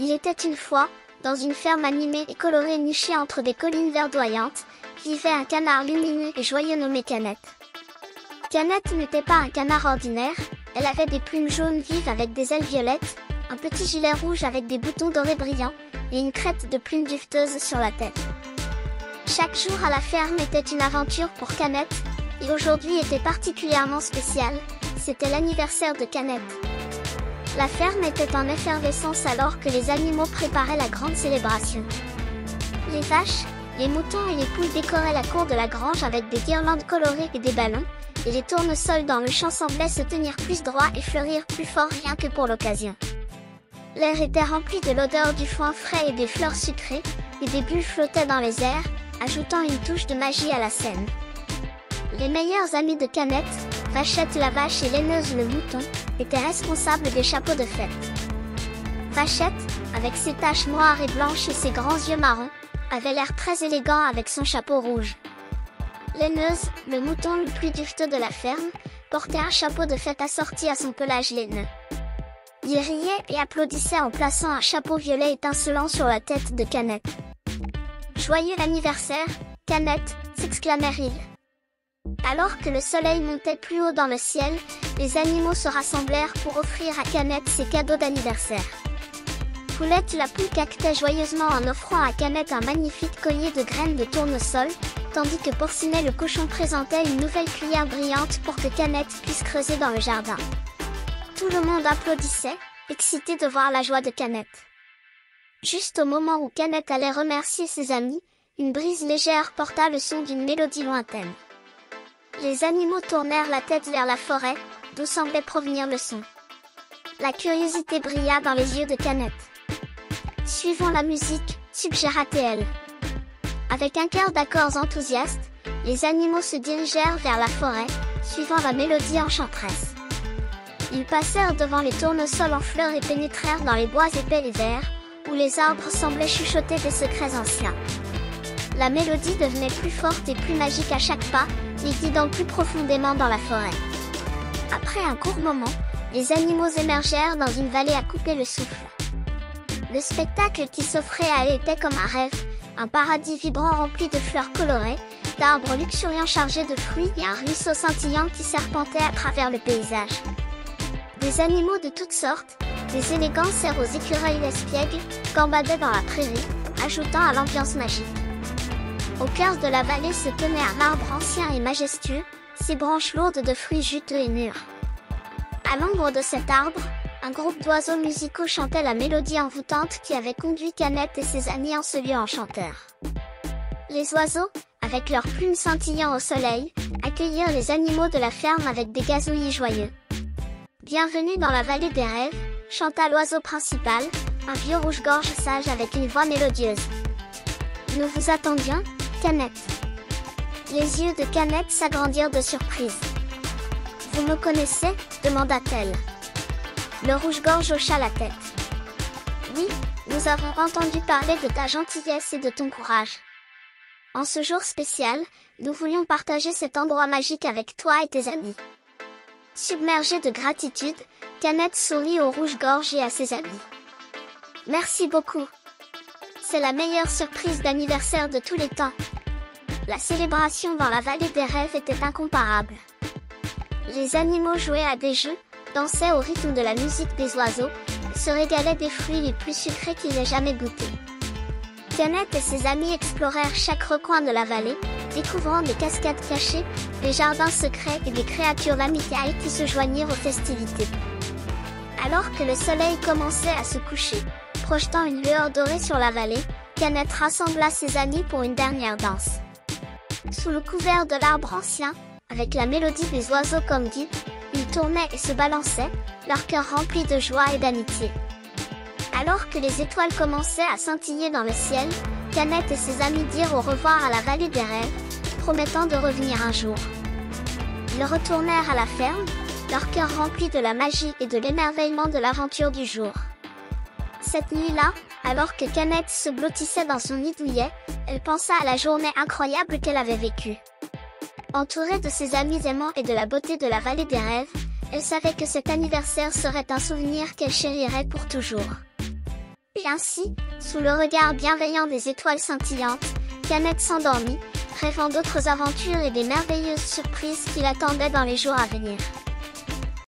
Il était une fois, dans une ferme animée et colorée nichée entre des collines verdoyantes, vivait un canard lumineux et joyeux nommé Canette. Canette n'était pas un canard ordinaire, elle avait des plumes jaunes vives avec des ailes violettes, un petit gilet rouge avec des boutons dorés brillants, et une crête de plumes duveteuses sur la tête. Chaque jour à la ferme était une aventure pour Canette, et aujourd'hui était particulièrement spécial, c'était l'anniversaire de Canette. La ferme était en effervescence alors que les animaux préparaient la grande célébration. Les vaches, les moutons et les poules décoraient la cour de la grange avec des guirlandes colorées et des ballons, et les tournesols dans le champ semblaient se tenir plus droit et fleurir plus fort rien que pour l'occasion. L'air était rempli de l'odeur du foin frais et des fleurs sucrées, et des bulles flottaient dans les airs, ajoutant une touche de magie à la scène. Les meilleurs amis de Canette, Vachette la vache et Laineuse le mouton, étaient responsables des chapeaux de fête. Vachette, avec ses taches noires et blanches et ses grands yeux marrons, avait l'air très élégant avec son chapeau rouge. Laineuse, le mouton le plus duveteux de la ferme, portait un chapeau de fête assorti à son pelage laineux. Il riait et applaudissait en plaçant un chapeau violet étincelant sur la tête de Canette. « Joyeux anniversaire, Canette !» s'exclamèrent-ils. Alors que le soleil montait plus haut dans le ciel, les animaux se rassemblèrent pour offrir à Canette ses cadeaux d'anniversaire. Poulette la poule caquetait joyeusement en offrant à Canette un magnifique collier de graines de tournesol, tandis que Porcinet le cochon présentait une nouvelle cuillère brillante pour que Canette puisse creuser dans le jardin. Tout le monde applaudissait, excité de voir la joie de Canette. Juste au moment où Canette allait remercier ses amis, une brise légère porta le son d'une mélodie lointaine. Les animaux tournèrent la tête vers la forêt, d'où semblait provenir le son. La curiosité brilla dans les yeux de Canette. « Suivons la musique », suggéra-t-elle. Avec un cœur d'accords enthousiastes, les animaux se dirigèrent vers la forêt, suivant la mélodie enchanteresse. Ils passèrent devant les tournesols en fleurs et pénétrèrent dans les bois épais et verts, où les arbres semblaient chuchoter des secrets anciens. La mélodie devenait plus forte et plus magique à chaque pas, les guidant plus profondément dans la forêt. Après un court moment, les animaux émergèrent dans une vallée à couper le souffle. Le spectacle qui s'offrait à eux était comme un rêve, un paradis vibrant rempli de fleurs colorées, d'arbres luxuriants chargés de fruits et un ruisseau scintillant qui serpentait à travers le paysage. Des animaux de toutes sortes, des élégants cerfs aux écureuils espiègles, gambadaient dans la prairie, ajoutant à l'ambiance magique. Au cœur de la vallée se tenait un arbre ancien et majestueux, ses branches lourdes de fruits juteux et mûrs. À l'ombre de cet arbre, un groupe d'oiseaux musicaux chantait la mélodie envoûtante qui avait conduit Canette et ses amis en ce lieu enchanteur. Les oiseaux, avec leurs plumes scintillant au soleil, accueillirent les animaux de la ferme avec des gazouillis joyeux. « Bienvenue dans la vallée des rêves », chanta l'oiseau principal, un vieux rouge-gorge sage avec une voix mélodieuse. « Nous vous attendions, Canette. » Les yeux de Canette s'agrandirent de surprise. « Vous me connaissez ?» demanda-t-elle. Le rouge-gorge hocha la tête. « Oui, nous avons entendu parler de ta gentillesse et de ton courage. En ce jour spécial, nous voulions partager cet endroit magique avec toi et tes amis. » Submergée de gratitude, Canette sourit au rouge-gorge et à ses amis. « Merci beaucoup. C'est la meilleure surprise d'anniversaire de tous les temps. » La célébration dans la vallée des rêves était incomparable. Les animaux jouaient à des jeux, dansaient au rythme de la musique des oiseaux, et se régalaient des fruits les plus sucrés qu'ils aient jamais goûtés. Canette et ses amis explorèrent chaque recoin de la vallée, découvrant des cascades cachées, des jardins secrets et des créatures lamicales qui se joignirent aux festivités. Alors que le soleil commençait à se coucher, projetant une lueur dorée sur la vallée, Canette rassembla ses amis pour une dernière danse. Sous le couvert de l'arbre ancien, avec la mélodie des oiseaux comme guide, ils tournaient et se balançaient, leur cœur rempli de joie et d'amitié. Alors que les étoiles commençaient à scintiller dans le ciel, Canette et ses amis dirent au revoir à la vallée des rêves, promettant de revenir un jour. Ils retournèrent à la ferme, leur cœur rempli de la magie et de l'émerveillement de l'aventure du jour. Cette nuit-là, alors que Canette se blottissait dans son nid douillet, elle pensa à la journée incroyable qu'elle avait vécue. Entourée de ses amis aimants et de la beauté de la vallée des rêves, elle savait que cet anniversaire serait un souvenir qu'elle chérirait pour toujours. Et ainsi, sous le regard bienveillant des étoiles scintillantes, Tianet s'endormit, rêvant d'autres aventures et des merveilleuses surprises qui l'attendaient dans les jours à venir.